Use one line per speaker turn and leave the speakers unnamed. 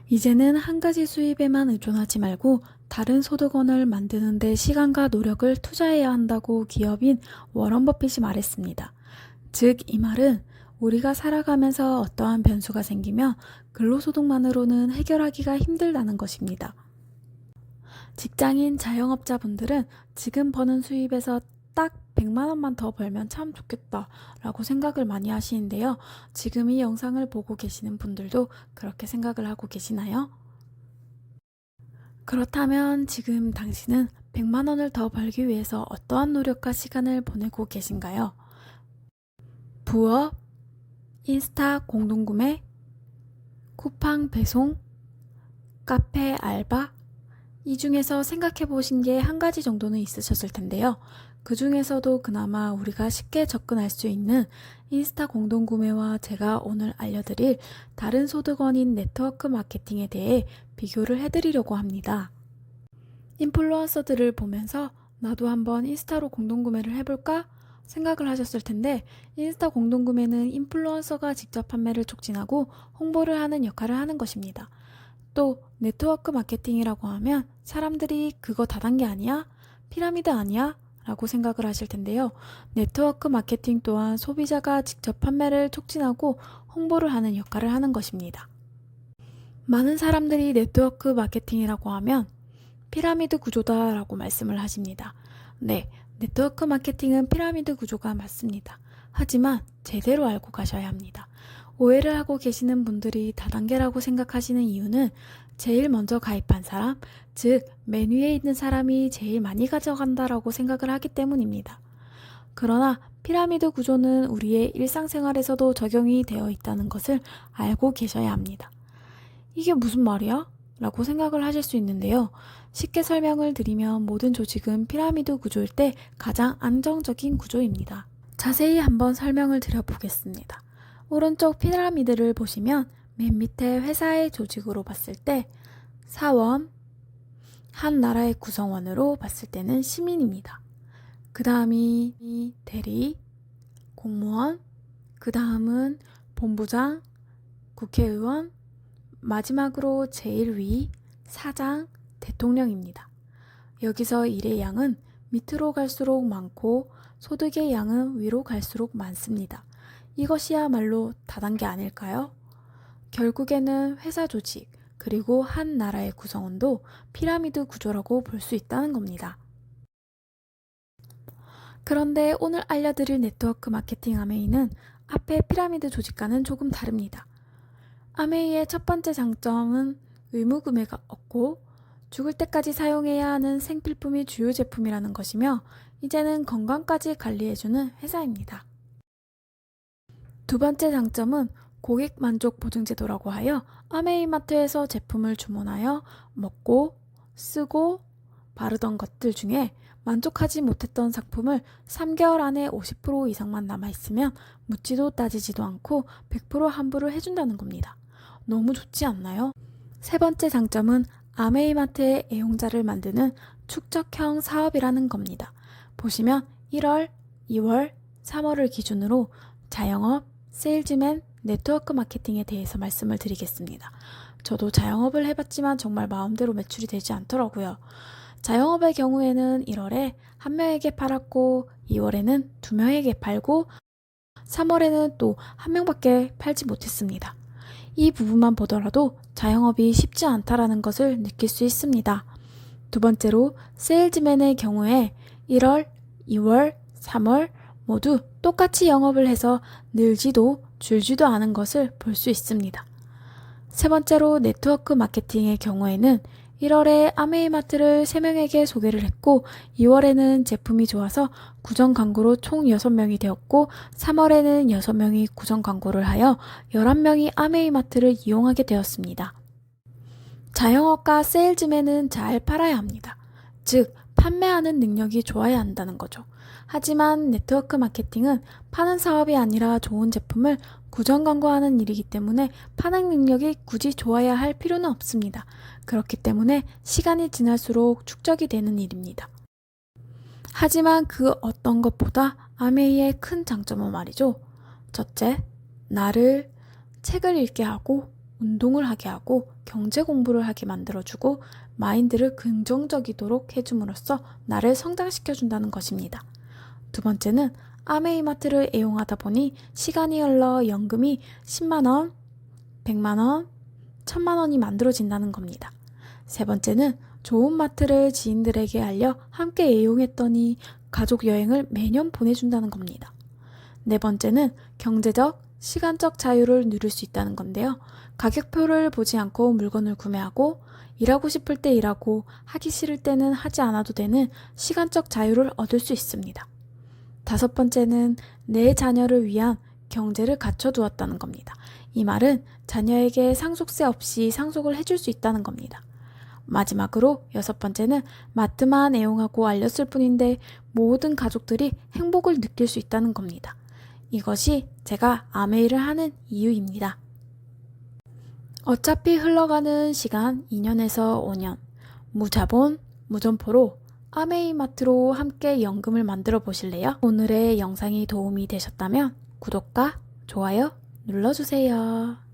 이제는 한 가지 수입에만 의존하지 말고 다른 소득원을 만드는 데 시간과 노력을 투자해야 한다고 기업인 워런 버핏이 말했습니다. 즉, 이 말은 우리가 살아가면서 어떠한 변수가 생기면 근로소득만으로는 해결하기가 힘들다는 것입니다. 직장인 자영업자분들은 지금 버는 수입에서 딱 100만 원만 더 벌면 참 좋겠다 라고 생각을 많이 하시는데요. 지금 이 영상을 보고 계시는 분들도 그렇게 생각을 하고 계시나요? 그렇다면 지금 당신은 100만 원을 더 벌기 위해서 어떠한 노력과 시간을 보내고 계신가요? 부업, 인스타 공동구매, 쿠팡 배송, 카페 알바, 이 중에서 생각해 보신 게 한 가지 정도는 있으셨을 텐데요. 그 중에서도 그나마 우리가 쉽게 접근할 수 있는 인스타 공동구매와 제가 오늘 알려드릴 다른 소득원인 네트워크 마케팅에 대해 비교를 해드리려고 합니다. 인플루언서들을 보면서 나도 한번 인스타로 공동구매를 해볼까 생각을 하셨을 텐데, 인스타 공동구매는 인플루언서가 직접 판매를 촉진하고 홍보를 하는 역할을 하는 것입니다. 또 네트워크 마케팅이라고 하면 사람들이 그거 다단계 아니야? 피라미드 아니야? 라고 생각을 하실 텐데요. 네트워크 마케팅 또한 소비자가 직접 판매를 촉진하고 홍보를 하는 역할을 하는 것입니다. 많은 사람들이 네트워크 마케팅이라고 하면 피라미드 구조다 라고 말씀을 하십니다. 네, 네트워크 마케팅은 피라미드 구조가 맞습니다. 하지만 제대로 알고 가셔야 합니다. 오해를 하고 계시는 분들이 다단계라고 생각하시는 이유는 제일 먼저 가입한 사람, 즉 맨 위에 있는 사람이 제일 많이 가져간다라고 생각을 하기 때문입니다. 그러나 피라미드 구조는 우리의 일상생활에서도 적용이 되어 있다는 것을 알고 계셔야 합니다. 이게 무슨 말이야? 라고 생각을 하실 수 있는데요. 쉽게 설명을 드리면 모든 조직은 피라미드 구조일 때 가장 안정적인 구조입니다. 자세히 한번 설명을 드려보겠습니다. 오른쪽 피라미드를 보시면 맨 밑에 회사의 조직으로 봤을 때 사원, 한 나라의 구성원으로 봤을 때는 시민입니다. 그 다음이 대리, 공무원, 그 다음은 본부장, 국회의원, 마지막으로 제일 위, 사장, 대통령입니다. 여기서 일의 양은 밑으로 갈수록 많고 소득의 양은 위로 갈수록 많습니다. 이것이야말로 다단계 아닐까요? 결국에는 회사 조직, 그리고 한 나라의 구성원도 피라미드 구조라고 볼 수 있다는 겁니다. 그런데 오늘 알려드릴 네트워크 마케팅 아메이는 앞의 피라미드 조직과는 조금 다릅니다. 아메이의 첫 번째 장점은 의무구매가 없고 죽을 때까지 사용해야 하는 생필품이 주요 제품이라는 것이며, 이제는 건강까지 관리해주는 회사입니다. 두 번째 장점은 고객 만족 보증 제도라고 하여 아메이마트에서 제품을 주문하여 먹고 쓰고 바르던 것들 중에 만족하지 못했던 상품을 3개월 안에 50% 이상만 남아있으면 묻지도 따지지도 않고 100% 환불을 해준다는 겁니다. 너무 좋지 않나요? 세 번째 장점은 아메이마트의 애용자를 만드는 축적형 사업이라는 겁니다. 보시면 1월, 2월, 3월을 기준으로 자영업, 세일즈맨, 네트워크 마케팅에 대해서 말씀을 드리겠습니다. 저도 자영업을 해봤지만 정말 마음대로 매출이 되지 않더라고요. 자영업의 경우에는 1월에 한 명에게 팔았고 2월에는 2명에게 팔고 3월에는 또 한 명밖에 팔지 못했습니다. 이 부분만 보더라도 자영업이 쉽지 않다라는 것을 느낄 수 있습니다. 두 번째로 세일즈맨의 경우에 1월, 2월, 3월 모두 똑같이 영업을 해서 늘지도 줄지도 않은 것을 볼 수 있습니다. 세 번째로 네트워크 마케팅의 경우에는 1월에 아메이마트를 3명에게 소개를 했고 2월에는 제품이 좋아서 구정 광고로 총 6명이 되었고 3월에는 6명이 구정 광고를 하여 11명이 아메이마트를 이용하게 되었습니다. 자영업과 세일즈맨은 잘 팔아야 합니다. 즉, 판매하는 능력이 좋아야 한다는 거죠. 하지만 네트워크 마케팅은 파는 사업이 아니라 좋은 제품을 구정 광고하는 일이기 때문에 파는 능력이 굳이 좋아야 할 필요는 없습니다. 그렇기 때문에 시간이 지날수록 축적이 되는 일입니다. 하지만 그 어떤 것보다 아메이의 큰 장점은 말이죠. 첫째, 나를 책을 읽게 하고 운동을 하게 하고 경제 공부를 하게 만들어주고 마인드를 긍정적이도록 해줌으로써 나를 성장시켜준다는 것입니다. 두 번째는 아메이마트를 애용하다 보니 시간이 흘러 연금이 10만원, 100만원, 1000만원이 만들어진다는 겁니다. 세 번째는 좋은 마트를 지인들에게 알려 함께 애용했더니 가족 여행을 매년 보내준다는 겁니다. 네 번째는 경제적, 시간적 자유를 누릴 수 있다는 건데요. 가격표를 보지 않고 물건을 구매하고 일하고 싶을 때 일하고 하기 싫을 때는 하지 않아도 되는 시간적 자유를 얻을 수 있습니다. 다섯 번째는 내 자녀를 위한 경제를 갖춰두었다는 겁니다. 이 말은 자녀에게 상속세 없이 상속을 해줄 수 있다는 겁니다. 마지막으로 여섯 번째는 마트만 애용하고 알렸을 뿐인데 모든 가족들이 행복을 느낄 수 있다는 겁니다. 이것이 제가 아메이를 하는 이유입니다. 어차피 흘러가는 시간 2년에서 5년, 무자본, 무점포로 아메이마트로 함께 연금을 만들어 보실래요? 오늘의 영상이 도움이 되셨다면 구독과 좋아요 눌러주세요.